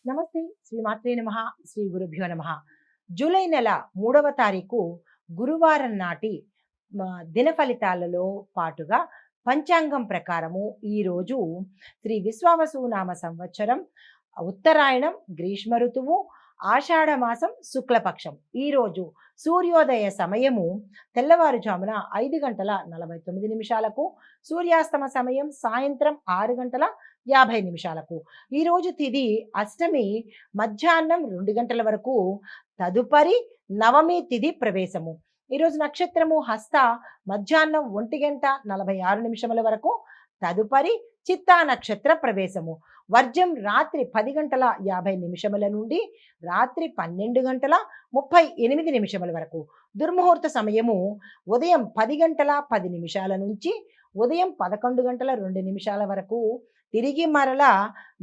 నమస్తే. శ్రీమాత్రే నమః. శ్రీ గురుభ్యో నమః. జూలై నెల 3వ తారీఖు గురువారం నాటి దిన ఫలితాలలో పాటుగా పంచాంగం ప్రకారము ఈరోజు శ్రీ విశ్వావసునామ సంవత్సరం, ఉత్తరాయణం, గ్రీష్మ ఋతువు, ఆషాఢ మాసం, శుక్లపక్షం. ఈరోజు సూర్యోదయ సమయము తెల్లవారుజామున 5:49 సూర్యాస్తమ సమయం సాయంత్రం 6:50. ఈరోజు తిథి అష్టమి మధ్యాహ్నం 2 గంటల వరకు, తదుపరి నవమి తిథి ప్రవేశము. ఈరోజు నక్షత్రము హస్త మధ్యాహ్నం 1:46 వరకు, తదుపరి చిత్తా నక్షత్ర ప్రవేశము. వర్జం రాత్రి 10:50 నుండి రాత్రి 12:38 వరకు. దుర్ముహూర్త సమయము ఉదయం 10:10 నుంచి ఉదయం 11:02 వరకు. తిరిగి మరలా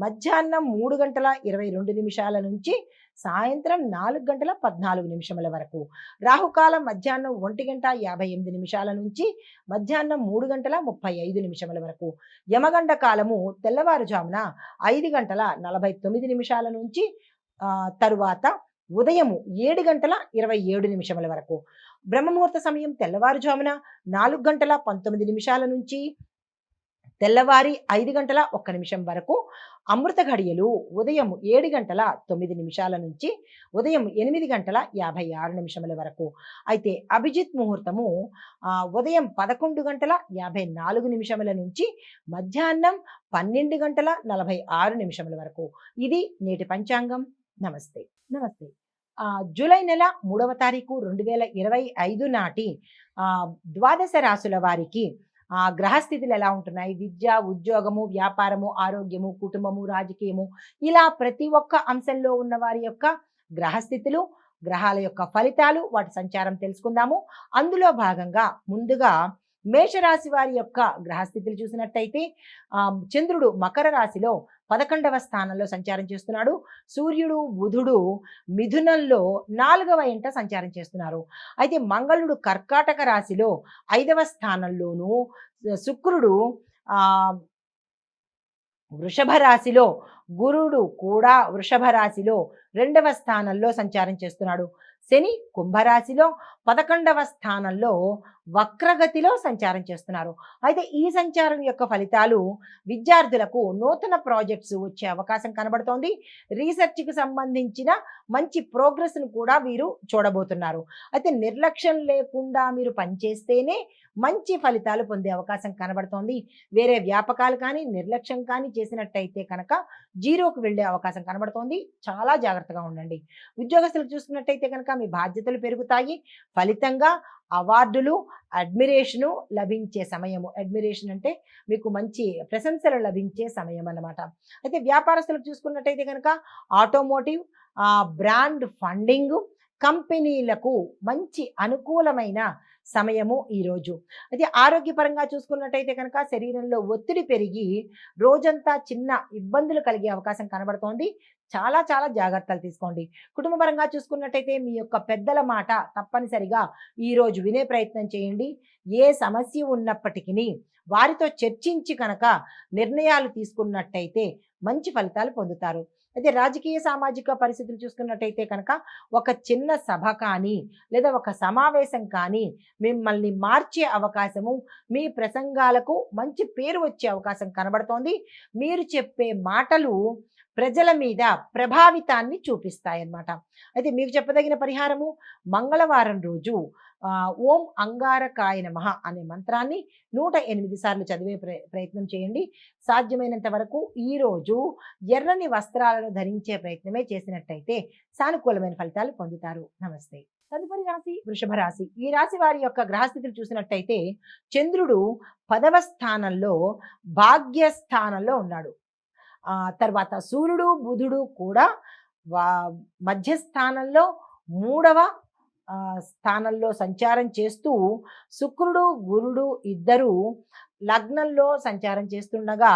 మధ్యాహ్నం 3:22 నుంచి సాయంత్రం 4:14 వరకు. రాహుకాలం మధ్యాహ్నం 1:58 నుంచి మధ్యాహ్నం 3:35 వరకు. యమగండ కాలము తెల్లవారుజామున 5:49 నుంచి తరువాత ఉదయము 7:27 వరకు. బ్రహ్మముహూర్త సమయం తెల్లవారుజామున 4:19 నుంచి తెల్లవారి 5:01 వరకు. అమృత ఘడియలు ఉదయం 7:09 నుంచి ఉదయం 8:56 వరకు. అయితే అభిజిత్ ముహూర్తము ఉదయం 11:54 నుంచి మధ్యాహ్నం 12:46 వరకు. ఇది నేటి పంచాంగం. నమస్తే. నమస్తే. జూలై నెల 3వ తారీఖు 2025 నాటి ద్వాదశ రాశుల వారికి గ్రహస్థితులు ఎలా ఉంటున్నాయి, విద్య, ఉద్యోగము, వ్యాపారము, ఆరోగ్యము, కుటుంబము, రాజకీయము, ఇలా ప్రతి ఒక్క అంశంలో ఉన్న వారి యొక్క గ్రహస్థితులు, గ్రహాల యొక్క ఫలితాలు, వాటి సంచారం తెలుసుకుందాము. అందులో భాగంగా ముందుగా మేషరాశి వారి యొక్క గ్రహస్థితులు చూసినట్టయితే చంద్రుడు మకర రాశిలో 11వ స్థానంలో సంచారం చేస్తున్నాడు. సూర్యుడు, బుధుడు మిథునంలో 4వ ఇంట సంచారం చేస్తున్నారు. అయితే మంగళుడు కర్కాటక రాశిలో 5వ స్థానంలోను, శుక్రుడు వృషభ రాశిలో, గురుడు కూడా వృషభ రాశిలో 2వ స్థానంలో సంచారం చేస్తున్నాడు. శని కుంభరాశిలో 11వ స్థానంలో వక్రగతిలో సంచారం చేస్తున్నారు. అయితే ఈ సంచారం యొక్క ఫలితాలు విద్యార్థులకు నూతన ప్రాజెక్ట్స్ వచ్చే అవకాశం కనబడుతోంది. రీసెర్చ్కి సంబంధించిన మంచి ప్రోగ్రెస్ను కూడా వీరు చూడబోతున్నారు. అయితే నిర్లక్ష్యం లేకుండా మీరు పనిచేస్తేనే మంచి ఫలితాలు పొందే అవకాశం కనబడుతోంది. వేరే వ్యాపకాలు కానీ నిర్లక్ష్యం కానీ చేసినట్టయితే కనుక జీరోకు వెళ్ళే అవకాశం కనబడుతోంది. చాలా జాగ్రత్తగా ఉండండి. ఉద్యోగస్తులకు చూసుకున్నట్టయితే కనుక మీ బాధ్యతలు పెరుగుతాయి. ఫలితంగా అవార్డులు, అడ్మిరేషను లభించే సమయము. అడ్మిరేషన్ అంటే మీకు మంచి ప్రశంసలు లభించే సమయం అన్నమాట. అయితే వ్యాపారస్తులకు చూసుకున్నట్టయితే కనుక ఆటోమోటివ్, బ్రాండ్ ఫండింగ్, కంపెనీలకు మంచి అనుకూలమైన సమయము ఈరోజు. అయితే ఆరోగ్యపరంగా చూసుకున్నట్టయితే కనుక శరీరంలో ఒత్తిడి పెరిగి రోజంతా చిన్న ఇబ్బందులు కలిగే అవకాశం కనబడుతోంది. చాలా చాలా జాగ్రత్తలు తీసుకోండి. కుటుంబపరంగా చూసుకున్నట్టయితే మీ యొక్క పెద్దల మాట తప్పనిసరిగా ఈరోజు వినే ప్రయత్నం చేయండి. ఏ సమస్య ఉన్నప్పటికీ వారితో చర్చించి కనుక నిర్ణయాలు తీసుకున్నట్టయితే మంచి ఫలితాలు పొందుతారు. అయితే రాజకీయ సామాజిక పరిస్థితులు చూసుకున్నట్టయితే కనుక ఒక చిన్న సభ కానీ లేదా ఒక సమావేశం కానీ మిమ్మల్ని మార్చే అవకాశము, మీ ప్రసంగాలకు మంచి పేరు వచ్చే అవకాశం కనబడుతోంది. మీరు చెప్పే మాటలు ప్రజల మీద ప్రభావితాన్ని చూపిస్తాయన్నమాట. అయితే మీకు చెప్పదగిన పరిహారము, మంగళవారం రోజు ఓం అంగారకాయ నమః అనే మంత్రాన్ని 108 సార్లు చదివే ప్రయత్నం చేయండి. సాధ్యమైనంత వరకు ఈరోజు ఎర్రని వస్త్రాలను ధరించే ప్రయత్నమే చేసినట్టయితే సానుకూలమైన ఫలితాలు పొందుతారు. నమస్తే. తదుపరి రాశి వృషభ రాశి. ఈ రాశి వారి యొక్క గ్రహస్థితులు చూసినట్టయితే చంద్రుడు 10వ స్థానంలో భాగ్యస్థానంలో ఉన్నాడు. తర్వాత సూర్యుడు, బుధుడు కూడా మధ్యస్థానంలో 3వ స్థానంలో సంచారం చేస్తూ, శుక్రుడు, గురుడు ఇద్దరు లగ్నంలో సంచారం చేస్తుండగా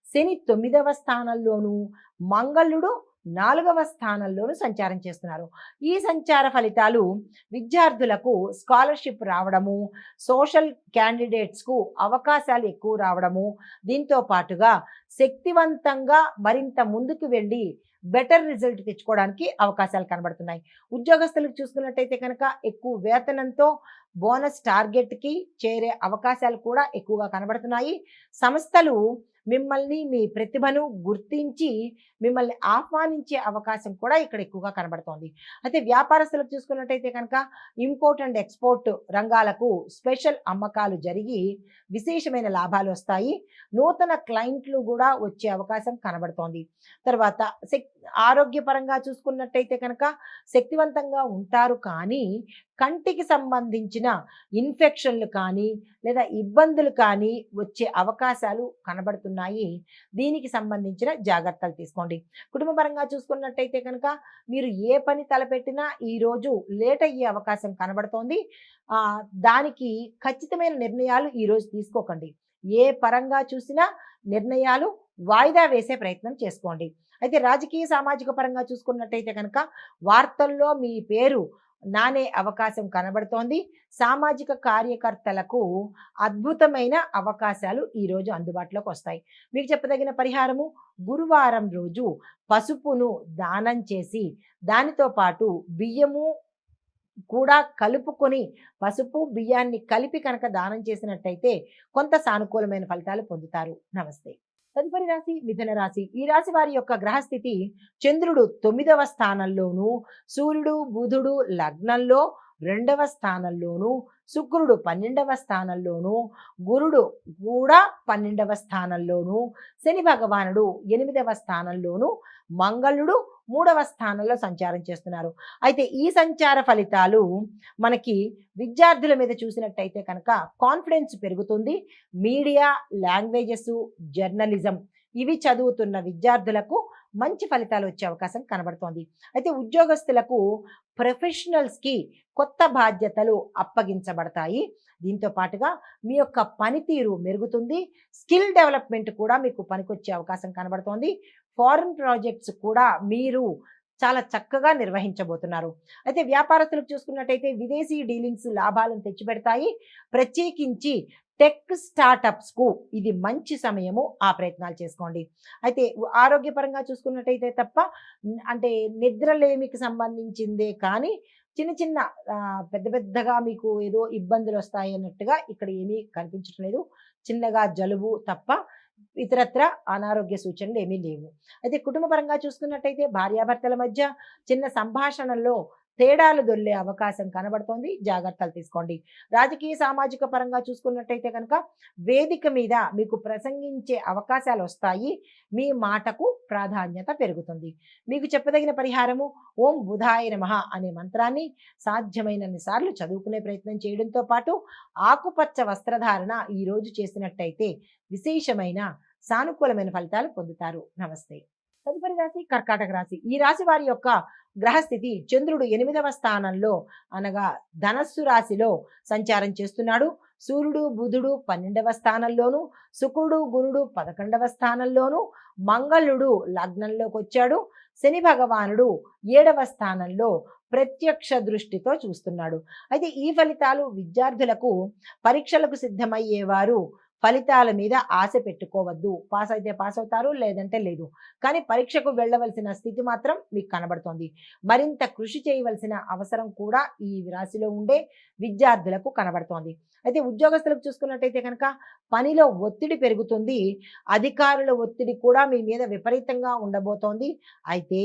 శని 9వ స్థానంలోను, మంగళుడు నాలుగవ స్థానంలోను సంచారం చేస్తున్నారు. ఈ సంచార ఫలితాలు విద్యార్థులకు స్కాలర్షిప్ రావడము, సోషల్ క్యాండిడేట్స్కు అవకాశాలు ఎక్కువ రావడము, దీంతో పాటుగా శక్తివంతంగా మరింత ముందుకు వెళ్ళి బెటర్ రిజల్ట్ తెచ్చుకోవడానికి అవకాశాలు కనబడుతున్నాయి. ఉద్యోగస్తులకు చూసుకున్నట్టయితే కనుక ఎక్కువ వేతనంతో బోనస్ టార్గెట్కి చేరే అవకాశాలు కూడా ఎక్కువగా కనబడుతున్నాయి. సంస్థలు మిమ్మల్ని మీ ప్రతిభను గుర్తించి మిమ్మల్ని ఆహ్వానించే అవకాశం కూడా ఇక్కడ ఎక్కువగా కనబడుతోంది. అయితే వ్యాపారస్తులకు చూసుకున్నట్టయితే కనుక ఇంపోర్ట్ అండ్ ఎక్స్పోర్ట్ రంగాలకు స్పెషల్ అమ్మకాలు జరిగి విశేషమైన లాభాలు వస్తాయి. నూతన క్లయింట్లు కూడా వచ్చే అవకాశం కనబడుతోంది. తర్వాత ఆరోగ్యపరంగా చూసుకున్నట్టయితే కనుక శక్తివంతంగా ఉంటారు, కానీ కంటికి సంబంధించిన ఇన్ఫెక్షన్లు కానీ లేదా ఇబ్బందులు కానీ వచ్చే అవకాశాలు కనబడుతున్నాయి. దీనికి సంబంధించిన జాగ్రత్తలు తీసుకోండి. కుటుంబపరంగా చూసుకున్నట్టయితే కనుక మీరు ఏ పని తలపెట్టినా ఈరోజు లేట్ అయ్యే అవకాశం కనబడుతోంది. దానికి ఖచ్చితమైన నిర్ణయాలు ఈరోజు తీసుకోకండి. ఏ పరంగా చూసినా నిర్ణయాలు వాయిదా వేసే ప్రయత్నం చేసుకోండి. అయితే రాజకీయ సామాజిక పరంగా చూసుకున్నట్టయితే కనుక వార్తల్లో మీ పేరు నానే అవకాశం కనబడుతోంది. సామాజిక కార్యకర్తలకు అద్భుతమైన అవకాశాలు ఈరోజు అందుబాటులోకి వస్తాయి. మీకు చెప్పదగిన పరిహారము, గురువారం రోజు పసుపును దానం చేసి దానితో పాటు బియ్యము కూడా కలుపుకొని పసుపు బియ్యాన్ని కలిపి కనుక దానం చేసినట్టయితే కొంత సానుకూలమైన ఫలితాలు పొందుతారు. నమస్తే. తదుపరి రాశి మిథున రాశి. ఈ రాశి వారి యొక్క గ్రహస్థితి చంద్రుడు 9వ స్థానంలోను, సూర్యుడు బుధుడు లగ్నంలో 2వ స్థానంలోను, శుక్రుడు 12వ స్థానంలోను, గురుడు కూడా 12వ స్థానంలోను, శని భగవానుడు 8వ స్థానంలోను, మంగళుడు 3వ స్థానంలో సంచారం చేస్తున్నారు. అయితే ఈ సంచార ఫలితాలు మనకి విద్యార్థుల మీద చూసినట్టయితే కనుక కాన్ఫిడెన్స్ పెరుగుతుంది. మీడియా, లాంగ్వేజెస్, జర్నలిజం ఇవి చదువుతున్న విద్యార్థులకు మంచి ఫలితాలు వచ్చే అవకాశం కనబడుతోంది. అయితే ఉద్యోగస్తులకు ప్రొఫెషనల్స్కి కొత్త బాధ్యతలు అప్పగించబడతాయి. దీంతో పాటుగా మీ యొక్క పనితీరు మెరుగుతుంది. స్కిల్ డెవలప్మెంట్ కూడా మీకు పనికొచ్చే అవకాశం కనబడుతోంది. ఫారిన్ ప్రాజెక్ట్స్ కూడా మీరు చాలా చక్కగా నిర్వహించబోతున్నారు. అయితే వ్యాపారస్తులకు చూసుకున్నట్టయితే విదేశీ డీలింగ్స్ లాభాలను తెచ్చిపెడతాయి. ప్రత్యేకించి టెక్ స్టార్టప్స్కు ఇది మంచి సమయము, ఆ ప్రయత్నాలు చేసుకోండి. అయితే ఆరోగ్యపరంగా చూసుకున్నట్టయితే తప్ప అంటే నిద్రలేమికి సంబంధించిందే కానీ చిన్న చిన్న పెద్ద పెద్దగా మీకు ఏదో ఇబ్బందులు వస్తాయి అన్నట్టుగా ఇక్కడ ఏమీ కనిపించడం లేదు. చిన్నగా జలుబు తప్ప ఇతరత్ర అనారోగ్య సూచనలు ఏమీ లేవు. అయితే కుటుంబ పరంగా చూసుకున్నట్టయితే భార్యాభర్తల మధ్య చిన్న సంభాషణల్లో తేడాలు దొర్లే అవకాశం కనబడుతోంది. జాగ్రత్తలు తీసుకోండి. రాజకీయ సామాజిక పరంగా చూసుకున్నట్టయితే కనుక వేదిక మీద మీకు ప్రసంగించే అవకాశాలు వస్తాయి. మీ మాటకు ప్రాధాన్యత పెరుగుతుంది. మీకు చెప్పదగిన పరిహారము ఓం బుధాయ నమః అనే మంత్రాన్ని సాధ్యమైనన్ని సార్లు చదువుకునే ప్రయత్నం చేయడంతో పాటు ఆకుపచ్చ వస్త్రధారణ ఈరోజు చేసినట్టయితే విశేషమైన సానుకూలమైన ఫలితాలు పొందుతారు. నమస్తే. తదుపరి రాశి కర్కాటక రాశి. ఈ రాశి వారి యొక్క గ్రహస్థితి చంద్రుడు 8వ స్థానంలో అనగా ధనస్సు రాశిలో సంచారం చేస్తున్నాడు. సూర్యుడు బుధుడు 12వ స్థానంలోను, శుక్రుడు గురుడు 11వ స్థానంలోను, మంగళుడు లగ్నంలోకి వచ్చాడు. శని భగవానుడు 7వ స్థానంలో ప్రత్యక్ష దృష్టితో చూస్తున్నాడు. అయితే ఈ ఫలితాలు విద్యార్థులకు పరీక్షలకు సిద్ధమయ్యేవారు ఫలితాల మీద ఆశ పెట్టుకోవద్దు. పాస్ అయితే పాస్ అవుతారు, లేదంటే లేదు. కానీ పరీక్షకు వెళ్ళవలసిన స్థితి మాత్రం మీకు కనబడుతోంది. మరింత కృషి చేయవలసిన అవసరం కూడా ఈ రాశిలో ఉండే విద్యార్థులకు కనబడుతోంది. అయితే ఉద్యోగస్తులకు చూసుకున్నట్టయితే కనుక పనిలో ఒత్తిడి పెరుగుతుంది. అధికారుల ఒత్తిడి కూడా మీ మీద విపరీతంగా ఉండబోతోంది. అయితే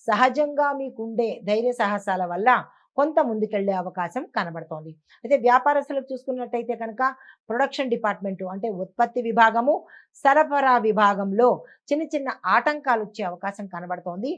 సహజంగా మీకుండే ధైర్య సాహసాల వల్ల కొంత ముందుకెళ్లే అవకాశం కనబడుతోంది. అయితే వ్యాపారస్తులకు చూసుకున్నట్టయితే కనుక ప్రొడక్షన్ డిపార్ట్మెంటు అంటే ఉత్పత్తి విభాగము, సరఫరా విభాగంలో చిన్న చిన్న ఆటంకాలు వచ్చే అవకాశం కనబడుతోంది.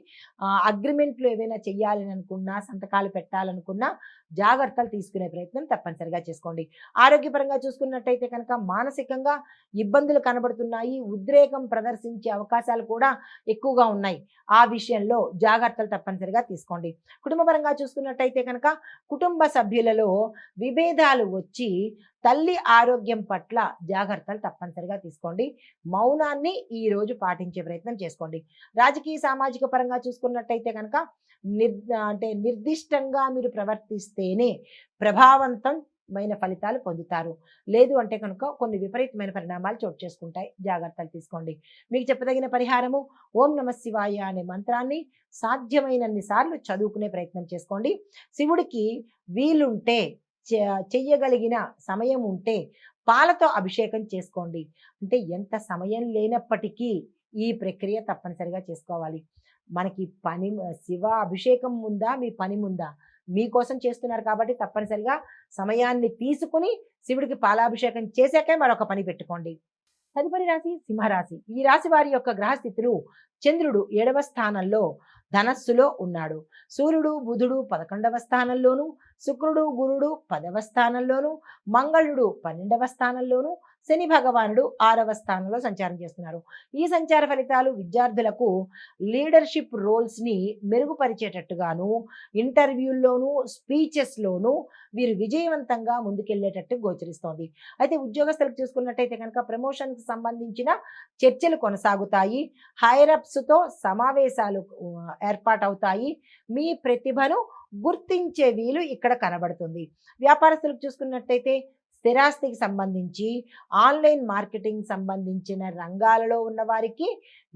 అగ్రిమెంట్లు ఏవైనా చెయ్యాలని అనుకున్నా, సంతకాలు పెట్టాలనుకున్నా జాగ్రత్తలు తీసుకునే ప్రయత్నం తప్పనిసరిగా చేసుకోండి. ఆరోగ్యపరంగా చూసుకున్నట్టయితే కనుక మానసికంగా ఇబ్బందులు కనబడుతున్నాయి. ఉద్రేకం ప్రదర్శించే అవకాశాలు కూడా ఎక్కువగా ఉన్నాయి. ఆ విషయంలో జాగ్రత్తలు తప్పనిసరిగా తీసుకోండి. కుటుంబపరంగా చూసుకున్నట్టయితే కనుక కుటుంబ సభ్యులలో విభేదాలు వచ్చి తల్లి ఆరోగ్యం పట్ల జాగ్రత్తలు తప్పనిసరిగా తీసుకోండి. మౌనాన్ని ఈరోజు పాటించే ప్రయత్నం చేసుకోండి. రాజకీయ సామాజిక పరంగా చూసుకున్నట్టయితే కనుక నిర్దిష్టంగా మీరు ప్రవర్తిస్తేనే ప్రభావవంతమైన ఫలితాలు పొందుతారు. లేదు అంటే కనుక కొన్ని విపరీతమైన పరిణామాలు చోటు చేసుకుంటాయి. జాగ్రత్తలు తీసుకోండి. మీకు చెప్పదగిన పరిహారము ఓం నమః శివాయ అనే మంత్రాన్ని సాధ్యమైనన్ని సార్లు చదువుకునే ప్రయత్నం చేసుకోండి. శివుడికి వీలుంటే చెయ్యగలిగిన సమయం ఉంటే పాలతో అభిషేకం చేసుకోండి. అంటే ఎంత సమయం లేనప్పటికీ ఈ ప్రక్రియ తప్పనిసరిగా చేసుకోవాలి. మనకి పని శివ అభిషేకం ముందా, మీ పని ముందా? మీకోసం చేస్తున్నారు కాబట్టి తప్పనిసరిగా సమయాన్ని తీసుకుని శివుడికి పాలాభిషేకం చేశాకే మరొక పని పెట్టుకోండి. తదుపరి రాశి సింహరాశి. ఈ రాశి వారి యొక్క గ్రహస్థితులు చంద్రుడు 7వ స్థానంలో ధనస్సులో ఉన్నాడు. సూర్యుడు బుధుడు 11వ స్థానంలోను, శుక్రుడు గురుడు 10వ స్థానంలోను, మంగళుడు 12వ స్థానంలోను, శని భగవానుడు 6వ స్థానంలో సంచారం చేస్తున్నారు. ఈ సంచార ఫలితాలు విద్యార్థులకు లీడర్షిప్ రోల్స్ని మెరుగుపరిచేటట్టుగాను, ఇంటర్వ్యూల్లోనూ స్పీచెస్లోనూ వీరు విజయవంతంగా ముందుకెళ్లేటట్టు గోచరిస్తోంది. అయితే ఉద్యోగస్తులకు చూసుకున్నట్టయితే కనుక ప్రమోషన్కి సంబంధించిన చర్చలు కొనసాగుతాయి. హైరప్స్తో సమావేశాలు ఏర్పాటవుతాయి. మీ ప్రతిభను గుర్తించే వీలు ఇక్కడ కనబడుతుంది. వ్యాపారస్తులకు చూసుకున్నట్టయితే స్థిరాస్తికి సంబంధించి ఆన్లైన్ మార్కెటింగ్ సంబంధించిన రంగాలలో ఉన్న వారికి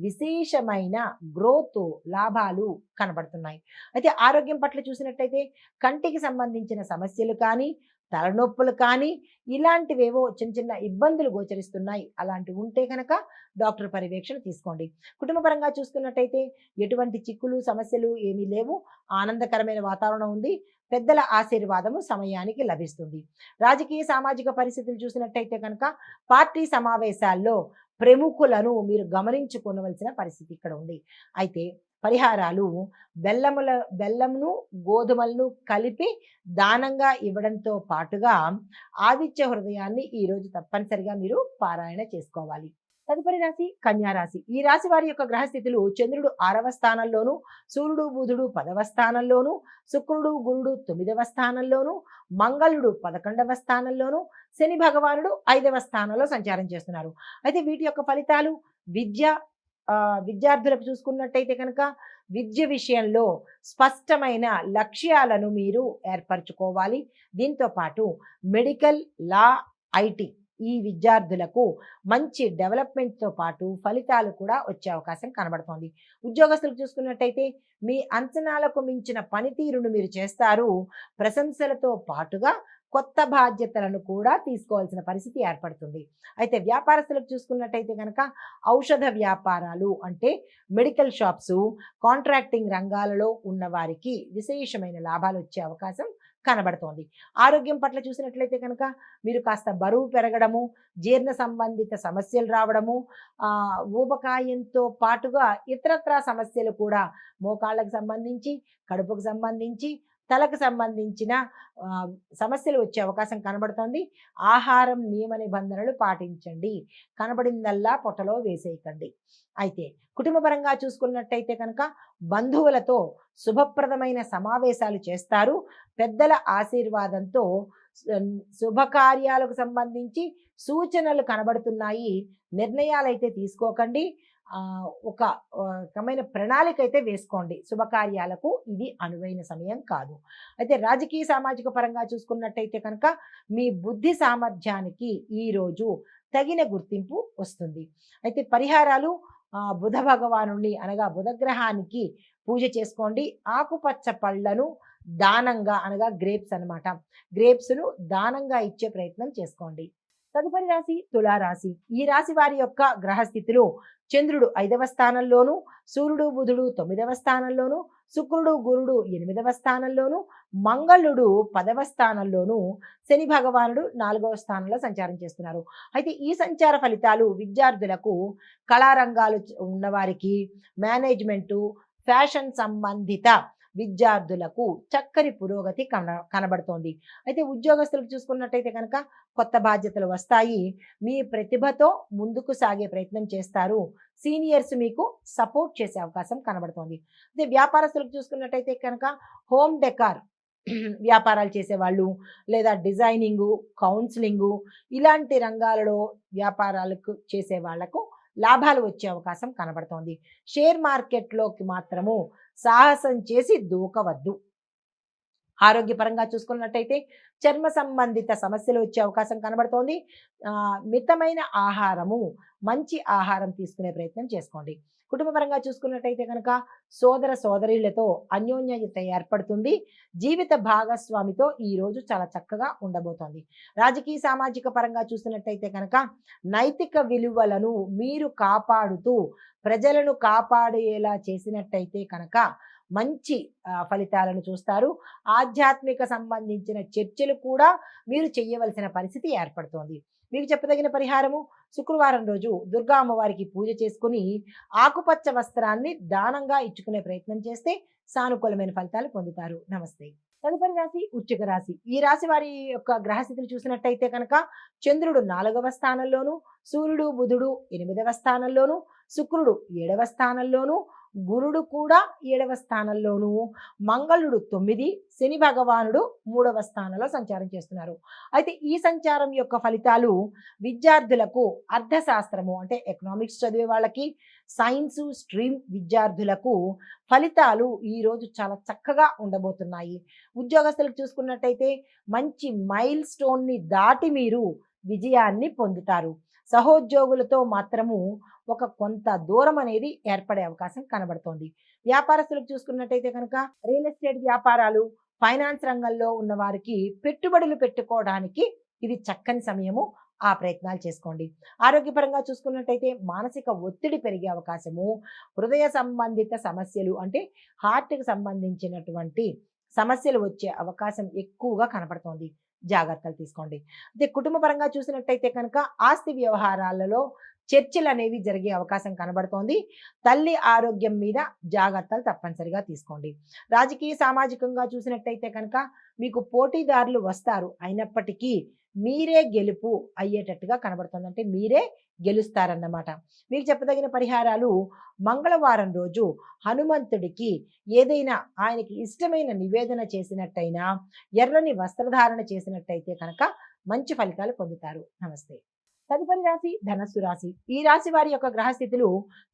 విశేషమైన గ్రోత్ లాభాలు కనబడుతున్నాయి. అయితే ఆరోగ్యం పట్ల చూసినట్టయితే కంటికి సంబంధించిన సమస్యలు కానీ, తలనొప్పులు కానీ, ఇలాంటివేవో చిన్న చిన్న ఇబ్బందులు గోచరిస్తున్నాయి. అలాంటివి ఉంటే కనుక డాక్టర్ పర్యవేక్షణ తీసుకోండి. కుటుంబపరంగా చూసుకున్నట్టయితే ఎటువంటి చిక్కులు సమస్యలు ఏమీ లేవు. ఆనందకరమైన వాతావరణం ఉంది. పెద్దల ఆశీర్వాదము సమయానికి లభిస్తుంది. రాజకీయ సామాజిక పరిస్థితులు చూసినట్టయితే కనుక పార్టీ సమావేశాల్లో ప్రముఖులను మీరు గమనించుకోవలసిన పరిస్థితి ఇక్కడ ఉంది. అయితే పరిహారాలు బెల్లంను గోధుమలను కలిపి దానంగా ఇవ్వడంతో పాటుగా ఆదిత్య హృదయాన్ని ఈరోజు తప్పనిసరిగా మీరు పారాయణ చేసుకోవాలి. తదుపరి రాశి కన్యా రాశి. ఈ రాశి వారి యొక్క గ్రహస్థితులు చంద్రుడు 6వ స్థానంలోను, సూర్యుడు బుధుడు 10వ స్థానంలోను, శుక్రుడు గురుడు 9వ స్థానంలోను, మంగళుడు 11వ స్థానంలోను, శని భగవానుడు 5వ స్థానంలో సంచారం చేస్తున్నారు. అయితే వీటి యొక్క ఫలితాలు విద్యార్థులకు చూసుకున్నట్టయితే కనుక విద్య విషయంలో స్పష్టమైన లక్ష్యాలను మీరు ఏర్పరచుకోవాలి. దీంతో పాటు మెడికల్, లా, ఐటీ ఈ విద్యార్థులకు మంచి డెవలప్మెంట్తో పాటు ఫలితాలు కూడా వచ్చే అవకాశం కనబడుతోంది. ఉద్యోగస్తులకు చూసుకున్నట్టయితే మీ అంచనాలకు మించిన పనితీరును మీరు చేస్తారు. ప్రశంసలతో పాటుగా కొత్త బాధ్యతలను కూడా తీసుకోవాల్సిన పరిస్థితి ఏర్పడుతుంది. అయితే వ్యాపారస్తులకు చూసుకున్నట్టయితే కనుక ఔషధ వ్యాపారాలు అంటే మెడికల్ షాప్స్, కాంట్రాక్టింగ్ రంగాలలో ఉన్న వారికి విశేషమైన లాభాలు వచ్చే అవకాశం కనబడుతోంది. ఆరోగ్యం పట్ల చూసినట్లయితే కనుక మీరు కాస్త బరువు పెరగడము, జీర్ణ సంబంధిత సమస్యలు రావడము, ఊబకాయంతో పాటుగా ఇతరత్రా సమస్యలు కూడా మోకాళ్ళకు సంబంధించి, కడుపుకు సంబంధించి, తలకు సంబంధించిన సమస్యలు వచ్చే అవకాశం కనబడుతోంది. ఆహారం నియమ నిబంధనలు పాటించండి. కనబడిందల్లా పొట్టలో వేసేయకండి. అయితే కుటుంబపరంగా చూసుకున్నట్టయితే కనుక బంధువులతో శుభప్రదమైన సమావేశాలు చేస్తారు. పెద్దల ఆశీర్వాదంతో శుభకార్యాలకు సంబంధించి సూచనలు కనబడుతున్నాయి. నిర్ణయాలు అయితే తీసుకోకండి. ఒక రకమైన ప్రణాళిక అయితే వేసుకోండి. శుభకార్యాలకు ఇది అనువైన సమయం కాదు. అయితే రాజకీయ సామాజిక పరంగా చూసుకున్నట్టయితే కనుక మీ బుద్ధి సామర్థ్యానికి ఈరోజు తగిన గుర్తింపు వస్తుంది. అయితే పరిహారాలు బుధ భగవానుని అనగా బుధగ్రహానికి పూజ చేసుకోండి. ఆకుపచ్చ పళ్ళను దానంగా అనగా గ్రేప్స్ అనమాట, గ్రేప్స్ను దానంగా ఇచ్చే ప్రయత్నం చేసుకోండి. తదుపరి రాశి తులారాశి. ఈ రాశి వారి యొక్క గ్రహస్థితులు చంద్రుడు 5వ స్థానంలోను, సూర్యుడు బుధుడు 9వ స్థానంలోను, శుక్రుడు గురుడు 8వ స్థానంలోను, మంగళుడు 10వ స్థానంలోను, శని భగవానుడు 4వ స్థానంలో సంచారం చేస్తున్నారు. అయితే ఈ సంచార ఫలితాలు విద్యార్థులకు, కళారంగాలు ఉన్నవారికి, మేనేజ్మెంటు, ఫ్యాషన్ సంబంధిత విద్యార్థులకు చక్కని పురోగతి కనబడుతోంది. అయితే ఉద్యోగస్తులకు చూసుకున్నట్టయితే కనుక కొత్త బాధ్యతలు వస్తాయి. మీ ప్రతిభతో ముందుకు సాగే ప్రయత్నం చేస్తారు. సీనియర్స్ మీకు సపోర్ట్ చేసే అవకాశం కనబడుతోంది. అయితే వ్యాపారస్తులకు చూసుకున్నట్టయితే కనుక హోమ్ డెకార్, వ్యాపారాలు చేసేవాళ్ళు, లేదా డిజైనింగు, కౌన్సిలింగు ఇలాంటి రంగాలలో వ్యాపారాలకు చేసే వాళ్లకు లాభాలు వచ్చే అవకాశం కనబడుతోంది. షేర్ మార్కెట్‌లోకి మాత్రము సాహసం చేసి దూకవద్దు. ఆరోగ్యపరంగా చూసుకున్నట్టయితే చర్మ సంబంధిత సమస్యలు వచ్చే అవకాశం కనబడుతోంది. మితమైన ఆహారము, మంచి ఆహారం తీసుకునే ప్రయత్నం చేసుకోండి. కుటుంబపరంగా చూసుకున్నట్టయితే కనుక సోదర సోదరీలతో అన్యోన్యత ఏర్పడుతుంది. జీవిత భాగస్వామితో ఈరోజు చాలా చక్కగా ఉండబోతోంది. రాజకీయ సామాజిక పరంగా చూసినట్టయితే కనుక నైతిక విలువలను మీరు కాపాడుతూ ప్రజలను కాపాడేలా చేసినట్టయితే కనుక మంచి ఫలితాలను చూస్తారు. ఆధ్యాత్మిక సంబంధించిన చర్చలు కూడా మీరు చేయవలసిన పరిస్థితి ఏర్పడుతోంది. మీకు చెప్పదగిన పరిహారము, శుక్రవారం రోజు దుర్గా అమ్మవారికి పూజ చేసుకుని ఆకుపచ్చ వస్త్రాన్ని దానంగా ఇచ్చుకునే ప్రయత్నం చేస్తే సానుకూలమైన ఫలితాలు పొందుతారు. నమస్తే. తదుపరి రాశి వృశ్చిక రాశి. ఈ రాశి వారి యొక్క గ్రహస్థితులు చూసినట్టయితే కనుక చంద్రుడు 4వ స్థానంలోను, సూర్యుడు బుధుడు 8వ స్థానంలోను, శుక్రుడు 7వ స్థానంలోను, గురుడు కూడా 7వ స్థానంలోను, మంగళుడు 9, శని భగవానుడు 3వ స్థానంలో సంచారం చేస్తున్నారు. అయితే ఈ సంచారం యొక్క ఫలితాలు విద్యార్థులకు అర్థశాస్త్రము అంటే ఎకనామిక్స్ చదివే వాళ్ళకి, సైన్స్ స్ట్రీమ్ విద్యార్థులకు ఫలితాలు ఈరోజు చాలా చక్కగా ఉండబోతున్నాయి. ఉద్యోగస్తులకు చూసుకున్నట్టయితే మంచి మైల్ స్టోన్ని దాటి మీరు విజయాన్ని పొందుతారు. సహోద్యోగులతో మాత్రము ఒక కొంత దూరం అనేది ఏర్పడే అవకాశం కనబడుతోంది. వ్యాపారస్తులకు చూసుకున్నట్టయితే కనుక రియల్ ఎస్టేట్ వ్యాపారాలు, ఫైనాన్స్ రంగంలో ఉన్న వారికి పెట్టుబడులు పెట్టుకోవడానికి ఇది చక్కని సమయము. ఆ ప్రయత్నాలు చేసుకోండి. ఆరోగ్యపరంగా చూసుకున్నట్టయితే మానసిక ఒత్తిడి పెరిగే అవకాశము, హృదయ సంబంధిత సమస్యలు అంటే హార్ట్కి సంబంధించినటువంటి సమస్యలు వచ్చే అవకాశం ఎక్కువగా కనపడుతోంది. జాగ్రత్తలు తీసుకోండి. అదే కుటుంబ పరంగా చూసినట్టయితే కనుక ఆస్తి వ్యవహారాలలో చర్చలు అనేవి జరిగే అవకాశం కనబడుతోంది. తల్లి ఆరోగ్యం మీద జాగ్రత్తలు తప్పనిసరిగా తీసుకోండి. రాజకీయ సామాజికంగా చూసినట్టయితే కనుక మీకు పోటీదారులు వస్తారు, అయినప్పటికీ మీరే గెలుపు అయ్యేటట్టుగా కనబడుతుంది. అంటే మీరే గెలుస్తారన్నమాట. మీకు చెప్పదగిన పరిహారాలు, మంగళవారం రోజు హనుమంతుడికి ఏదైనా ఆయనకి ఇష్టమైన నివేదన చేసినట్టయినా, ఎర్రని వస్త్రధారణ చేసినట్టయితే కనుక మంచి ఫలితాలు పొందుతారు. నమస్తే. తదుపరి రాశి ధనస్సు రాశి. ఈ రాశి వారి యొక్క గ్రహస్థితులు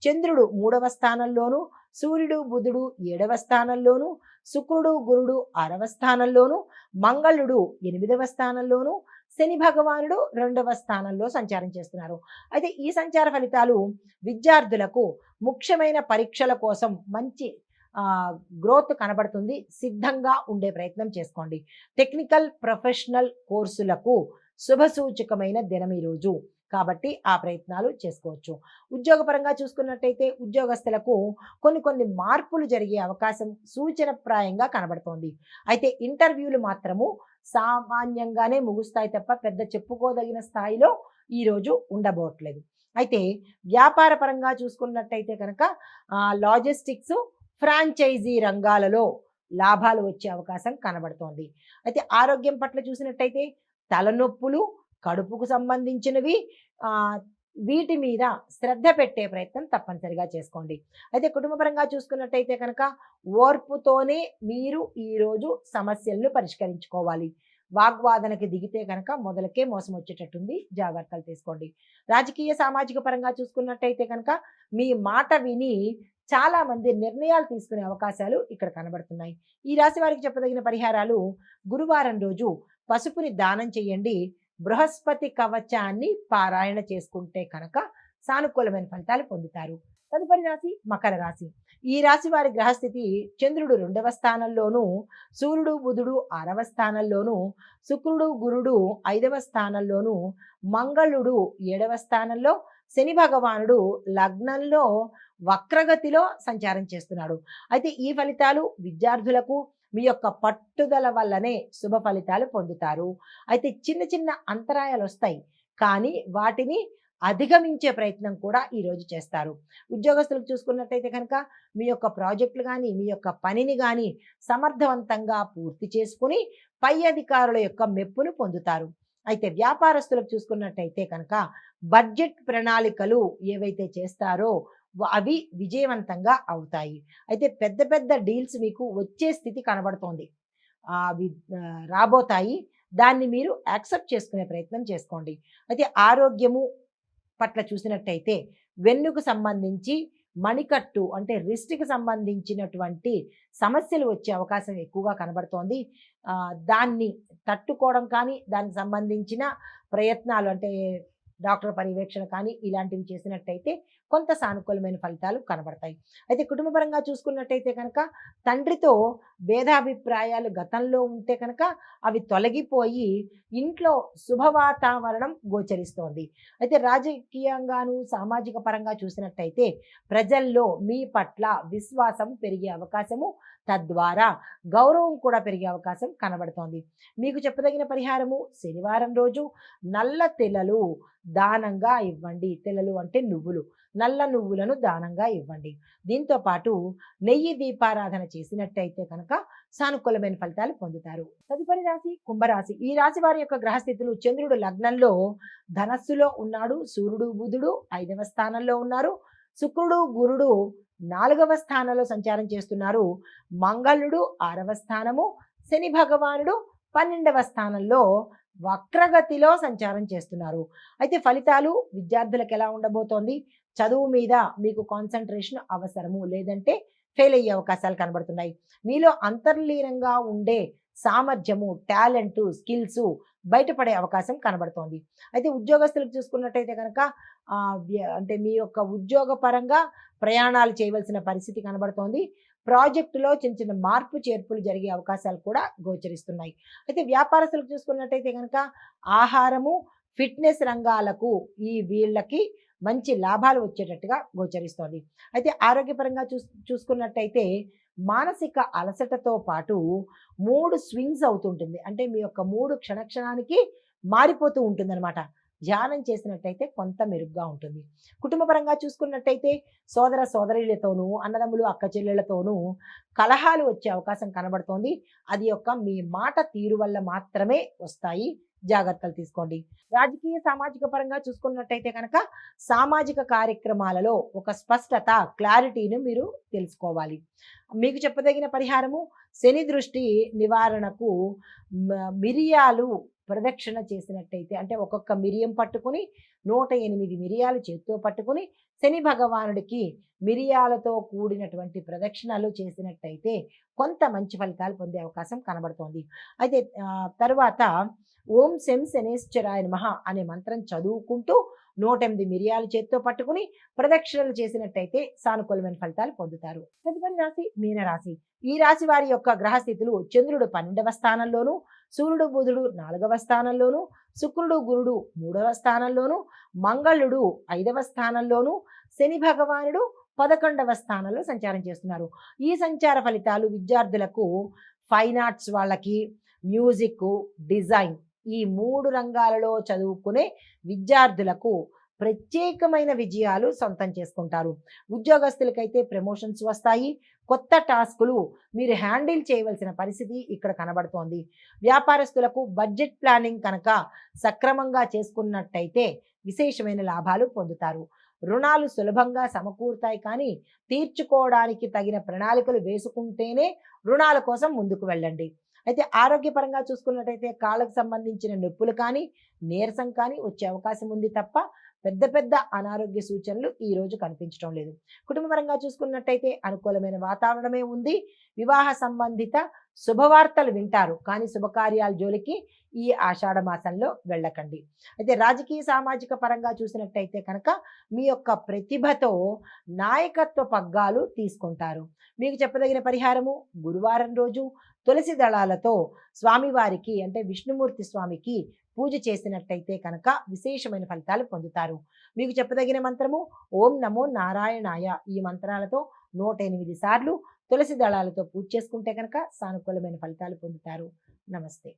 చంద్రుడు 3వ స్థానంలోను, సూర్యుడు బుధుడు 7వ స్థానంలోను, శుక్రుడు గురుడు 6వ స్థానంలోను, మంగళుడు 8వ స్థానంలోను, శని భగవానుడు 2వ స్థానంలో సంచారం చేస్తున్నారు. అయితే ఈ సంచార ఫలితాలు విద్యార్థులకు ముఖ్యమైన పరీక్షల కోసం మంచి గ్రోత్ కనబడుతుంది. సిద్ధంగా ఉండే ప్రయత్నం చేసుకోండి. టెక్నికల్ ప్రొఫెషనల్ కోర్సులకు శుభసూచకమైన దినం ఈరోజు కాబట్టి ఆ ప్రయత్నాలు చేసుకోవచ్చు. ఉద్యోగపరంగా చూసుకున్నట్టయితే ఉద్యోగస్తులకు కొన్ని మార్పులు జరిగే అవకాశం సూచనప్రాయంగా కనబడుతోంది. అయితే ఇంటర్వ్యూలు మాత్రము సామాన్యంగానే ముగుస్తాయి తప్ప పెద్ద చెప్పుకోదగిన స్థాయిలో ఈరోజు ఉండబోట్లేదు. అయితే వ్యాపార పరంగా చూసుకున్నట్టయితే కనుక లాజిస్టిక్స్, ఫ్రాంచైజీ రంగాలలో లాభాలు వచ్చే అవకాశం కనబడుతోంది. అయితే ఆరోగ్యం పట్ల చూసినట్టయితే తలనొప్పులు, కడుపుకు సంబంధించినవి వీటి మీద శ్రద్ధ పెట్టే ప్రయత్నం తప్పనిసరిగా చేసుకోండి. అయితే కుటుంబపరంగా చూసుకున్నట్టయితే కనుక ఓర్పుతోనే మీరు ఈరోజు సమస్యలను పరిష్కరించుకోవాలి. వాగ్వాదనకి దిగితే కనుక మొదలకే మోసం వచ్చేటట్టుంది. జాగ్రత్తలు తీసుకోండి. రాజకీయ సామాజిక పరంగా చూసుకున్నట్టయితే కనుక మీ మాట విని చాలా మంది నిర్ణయాలు తీసుకునే అవకాశాలు ఇక్కడ కనబడుతున్నాయి. ఈ రాశి వారికి చెప్పదగిన పరిహారాలు, గురువారం రోజు పసుపుని దానం చేయండి. బృహస్పతి కవచాన్ని పారాయణ చేసుకుంటే కనుక సానుకూలమైన ఫలితాలు పొందుతారు. తదుపరి రాశి మకర రాశి. ఈ రాశి వారి గ్రహస్థితి చంద్రుడు 2వ స్థానంలోను, సూర్యుడు బుధుడు 6వ స్థానంలోను, శుక్రుడు గురుడు 5వ స్థానంలోను, మంగళుడు 7వ స్థానంలో, శని భగవానుడు లగ్నంలో వక్రగతిలో సంచారం చేస్తున్నాడు. అయితే ఈ ఫలితాలు విద్యార్థులకు మీ యొక్క పట్టుదల వల్లనే శుభ ఫలితాలు పొందుతారు. అయితే చిన్న అంతరాయాలు వస్తాయి, కానీ వాటిని అధిగమించే ప్రయత్నం కూడా ఈరోజు చేస్తారు. ఉద్యోగస్తులకు చూసుకున్నట్టయితే కనుక మీ యొక్క ప్రాజెక్టులు కానీ, మీ యొక్క పనిని కానీ సమర్థవంతంగా పూర్తి చేసుకుని పై అధికారుల యొక్క మెప్పును పొందుతారు. అయితే వ్యాపారస్తులకు చూసుకున్నట్టయితే కనుక బడ్జెట్ ప్రణాళికలు ఏవైతే చేస్తారో అవి విజయవంతంగా అవుతాయి. అయితే పెద్ద డీల్స్ మీకు వచ్చే స్థితి కనబడుతోంది. రాబోతాయి. దాన్ని మీరు యాక్సెప్ట్ చేసుకునే ప్రయత్నం చేసుకోండి. అయితే ఆరోగ్యము పట్ల చూసినట్టయితే వెన్నుకు సంబంధించి మణికట్టు అంటే రిస్ట్‌కి సంబంధించినటువంటి సమస్యలు వచ్చే అవకాశం ఎక్కువగా కనబడుతోంది. దాన్ని తట్టుకోవడం కానీ, దానికి సంబంధించిన ప్రయత్నాలు అంటే డాక్టర్ పర్యవేక్షణ కానీ ఇలాంటివి చేసినట్టయితే కొంత సానుకూలమైన ఫలితాలు కనబడతాయి. అయితే కుటుంబపరంగా చూసుకున్నట్టయితే కనుక తండ్రితో భేదాభిప్రాయాలు గతంలో ఉంటే కనుక అవి తొలగిపోయి ఇంట్లో శుభవాతావరణం గోచరిస్తోంది. అయితే రాజకీయంగాను, సామాజిక పరంగా చూసినట్టయితే ప్రజల్లో మీ పట్ల విశ్వాసం పెరిగే అవకాశము, తద్వారా గౌరవం కూడా పెరిగే అవకాశం కనబడుతోంది. మీకు చెప్పదగిన పరిహారము శనివారం రోజు నల్ల తెలలు దానంగా ఇవ్వండి. తెలలు అంటే నువ్వులు. నల్ల నువ్వులను దానంగా ఇవ్వండి. దీంతో పాటు నెయ్యి దీపారాధన చేసినట్టయితే కనుక సానుకూలమైన ఫలితాలు పొందుతారు. తదుపరి రాశి కుంభరాశి. ఈ రాశి వారి యొక్క గ్రహస్థితులు చంద్రుడు లగ్నంలో ధనస్సులో ఉన్నాడు. సూర్యుడు బుధుడు 5వ స్థానంలో ఉన్నారు. శుక్రుడు గురుడు 4వ స్థానంలో సంచారం చేస్తున్నారు. మంగళుడు 6వ స్థానము, శని భగవానుడు 12వ స్థానంలో వక్రగతిలో సంచారం చేస్తున్నారు. అయితే ఫలితాలు విద్యార్థులకు ఎలా ఉండబోతోంది? చదువు మీద మీకు కాన్సంట్రేషన్ అవసరము, లేదంటే ఫెయిల్ అయ్యే అవకాశాలు కనబడుతున్నాయి. మీలో అంతర్లీనంగా ఉండే సామర్థ్యము, టాలెంటు, స్కిల్స్ బయటపడే అవకాశం కనబడుతోంది. అయితే ఉద్యోగస్తులకు చూసుకున్నట్టయితే కనుక అంటే మీ యొక్క ఉద్యోగ పరంగా ప్రయాణాలు చేయవలసిన పరిస్థితి కనబడుతోంది. ప్రాజెక్టులో చిన్న చిన్న మార్పు చేర్పులు జరిగే అవకాశాలు కూడా గోచరిస్తున్నాయి. అయితే వ్యాపారస్తులకు చూసుకున్నట్టయితే కనుక ఆహారము, ఫిట్నెస్ రంగాలకు వీళ్ళకి మంచి లాభాలు వచ్చేటట్టుగా గోచరిస్తోంది. అయితే ఆరోగ్యపరంగా చూసుకున్నట్టయితే మానసిక అలసటతో పాటు మూడు స్వింగ్స్ అవుతుంటుంది. అంటే మీ యొక్క మూడు క్షణక్షణానికి మారిపోతూ ఉంటుందన్నమాట. ధ్యానం చేసినట్టయితే కొంత మెరుగ్గా ఉంటుంది. కుటుంబపరంగా చూసుకున్నట్టయితే సోదర సోదరీలతోనూ, అన్నదమ్ములు అక్క చెల్లెళ్లతోనూ కలహాలు వచ్చే అవకాశం కనబడుతోంది. అది మీ మాట తీరు వల్ల మాత్రమే వస్తాయి. జాగ్రత్తలు తీసుకోండి. రాజకీయ సామాజిక పరంగా చూసుకున్నట్టయితే కనుక సామాజిక కార్యక్రమాలలో ఒక స్పష్టత, క్లారిటీని మీరు తెలుసుకోవాలి. మీకు చెప్పదగిన పరిహారము శని దృష్టి నివారణకు మిరియాలు ప్రదక్షిణ చేసినట్టయితే, అంటే ఒక్కొక్క మిరియం పట్టుకుని 108 మిరియాలు చేత్తో పట్టుకుని శని భగవానుడికి మిరియాలతో కూడినటువంటి ప్రదక్షిణలు చేసినట్టయితే కొంత మంచి ఫలితాలు పొందే అవకాశం కనబడుతోంది. అయితే తరువాత ఓం శం శనేశ్వరాయ నమః అనే మంత్రం చదువుకుంటూ 108 మిరియాలు చేత్తో పట్టుకుని ప్రదక్షిణలు చేసినట్టయితే సానుకూలమైన ఫలితాలు పొందుతారు. తదుపరి రాశి మీనరాశి. ఈ రాశి వారి యొక్క గ్రహస్థితులు చంద్రుడు 12వ స్థానంలోను, సూర్యుడు బుధుడు 4వ స్థానంలోను, శుక్రుడు గురుడు 3వ స్థానంలోను, మంగళుడు 5వ స్థానంలోను, శని భగవానుడు 11వ స్థానంలో సంచారం చేస్తున్నారు. ఈ సంచార ఫలితాలు విద్యార్థులకు ఫైన్ ఆర్ట్స్ వాళ్ళకి, మ్యూజిక్, డిజైన్ ఈ 3 రంగాలలో చదువుకునే విద్యార్థులకు ప్రత్యేకమైన విజయాలు సొంతం చేసుకుంటారు. ఉద్యోగస్తులకైతే ప్రమోషన్స్ వస్తాయి. కొత్త టాస్కులు మీరు హ్యాండిల్ చేయవలసిన పరిస్థితి ఇక్కడ కనబడుతోంది. వ్యాపారస్తులకు బడ్జెట్ ప్లానింగ్ కనుక సక్రమంగా చేసుకున్నట్టయితే విశేషమైన లాభాలు పొందుతారు. రుణాలు సులభంగా సమకూరుతాయి, కానీ తీర్చుకోవడానికి తగిన ప్రణాళికలు వేసుకుంటేనే రుణాల కోసం ముందుకు వెళ్ళండి. అయితే ఆరోగ్యపరంగా చూసుకున్నట్టయితే కాళ్ళకు సంబంధించిన నొప్పులు కానీ, నీరసం కానీ వచ్చే అవకాశం ఉంది తప్ప పెద్ద పెద్ద అనారోగ్య సూచనలు ఈరోజు కనిపించడం లేదు. కుటుంబపరంగా చూసుకున్నట్టయితే అనుకూలమైన వాతావరణమే ఉంది. వివాహ సంబంధిత శుభవార్తలు వింటారు, కానీ శుభకార్యాల జోలికి ఈ ఆషాఢ మాసంలో వెళ్ళకండి. అయితే రాజకీయ సామాజిక పరంగా చూసినట్టయితే కనుక మీ యొక్క ప్రతిభతో నాయకత్వ పగ్గాలు తీసుకుంటారు. మీకు చెప్పదగిన పరిహారము గురువారం రోజు తులసి దళాలతో స్వామివారికి అంటే విష్ణుమూర్తి స్వామికి పూజ చేసినట్టయితే కనుక విశేషమైన ఫలితాలు పొందుతారు. మీకు చెప్పదగిన మంత్రము ఓం నమో నారాయణాయ. ఈ మంత్రాలతో 108 సార్లు తులసి దళాలతో పూజ చేసుకుంటే కనుక సానుకూలమైన ఫలితాలు పొందుతారు. నమస్తే.